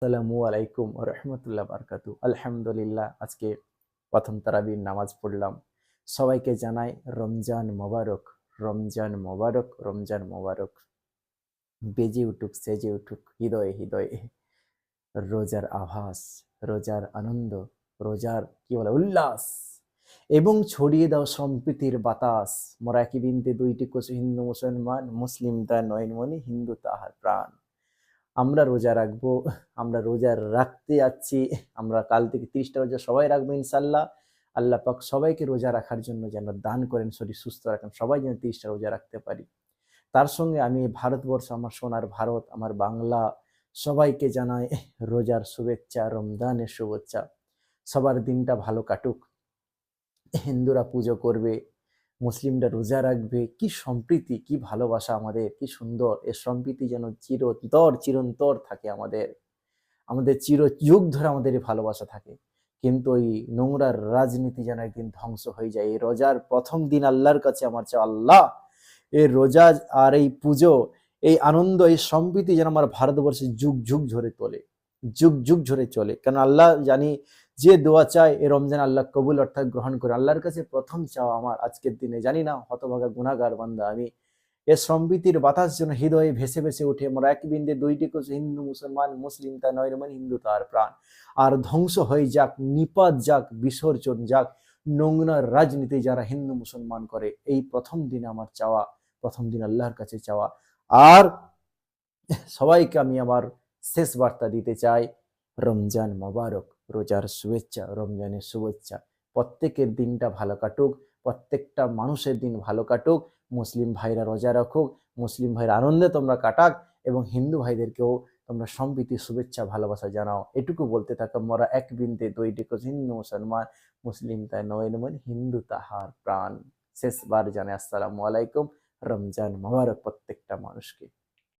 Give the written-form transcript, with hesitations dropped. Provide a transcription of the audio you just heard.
আসসালামু আলাইকুম ওয়া রাহমাতুল্লাহি ওয়া বারাকাতুহু। আলহামদুলিল্লাহ, আজকে প্রথম তারাবির নামাজ পড়লাম। সবাইকে জানাই রমজান মোবারক, রমজান মোবারক, রমজান মোবারক। বেজে উঠুক, সেজে উঠুক হৃদয়ে হৃদয়ে রোজার আভাস, রোজার আনন্দ, রোজার কি বলে উল্লাস, এবং ছড়িয়ে দাও সম্প্রীতির বাতাস। মোরা একই বিন্দে দুইটি কচু, হিন্দু মুসলমান, মুসলিম তার নয়নমণি, হিন্দু তাহার প্রাণ। আমরা রোজা রাখবো, আমরা রোজা রাখতে যাচ্ছি। আমরা কাল থেকে 30টা রোজা সবাই রাখবো ইনশাল্লাহ। আল্লাহ পাক সবাইকে রোজা রাখার জন্য যেন দান করেন, শরীর সুস্থ রাখেন, সবাই যেন 30টা রোজা রাখতে পারি। তার সঙ্গে আমি ভারতবর্ষ, আমার সোনার ভারত, আমার বাংলা, সবাইকে জানাই রোজার শুভেচ্ছা, রমজানের শুভেচ্ছা। সবার দিনটা ভালো কাটুক। হিন্দুরা পুজো করবে, মুসলিমরা রোজা রাখবে, কি সম্প্রীতি, কি ভালোবাসা আমাদের, কি সুন্দর। এ সম্প্রীতি যেন চিরন্তর থাকে আমাদের, আমাদের চিরযুগ ধরে আমাদের এই ভালোবাসা থাকে। কিন্তু ওই নোংরার রাজনীতি যেন একদিন ধ্বংস হয়ে যায়। এই রোজার প্রথম দিন আল্লাহর কাছে আমার চাও, আল্লাহ এই রোজা আর এই পুজো, এই আনন্দ, এই সম্প্রীতি যেন আমার ভারতবর্ষে যুগ যুগ ধরে তোলে, যুগ যুগ ধরে চলে। কারণ আল্লাহ জানি যে দোয়া চায় এ রমজান আল্লাহ কবুল অর্থাৎ গ্রহণ করে। আল্লাহর কাছে প্রথম চাওয়া আমার আজকের দিনে, জানি না হতভাগা গুনাহগার বান্দা আমি, এ সম্প্রীতির বাতাস যেন হৃদয়ে ভেসে ভেসে উঠে। মোরা এক বিন্দে দুইটি কোষ, হিন্দু মুসলমান, মুসলিম তা নয় মানে হিন্দু তার প্রাণ। আর ধ্বংস হয়ে যাক, নিপাত যাক, বিসর্জন যাক নোংরা রাজনীতি যারা হিন্দু মুসলমান করে। এই প্রথম দিনে আমার চাওয়া, প্রথম দিন আল্লাহর কাছে চাওয়া। আর সবাইকে আমি আমার শেষ বার্তা দিতে চাই, রমজান মোবারক, রোজার শুভেচ্ছা, রমজানের শুভেচ্ছা। প্রত্যেকের দিনটা ভালো কাটুক, প্রত্যেকটা মানুষের দিন ভালো কাটুক। মুসলিম ভাইরা রোজা রাখুক, মুসলিম ভাইরা আনন্দে তোমরা কাটাক, এবং হিন্দু ভাইদেরকেও তোমরা সম্প্রীতি, শুভেচ্ছা, ভালোবাসা জানাও। এটুকু বলতে থাকা, মোরা এক বিন্দে দুইটি কোষ, হিন্দু মুসলমান, মুসলিম তাই নয় মানে হিন্দু তাহার প্রাণ। শেষবার জানে আসসালামু আলাইকুম, রমজান মোবারক প্রত্যেকটা মানুষকে।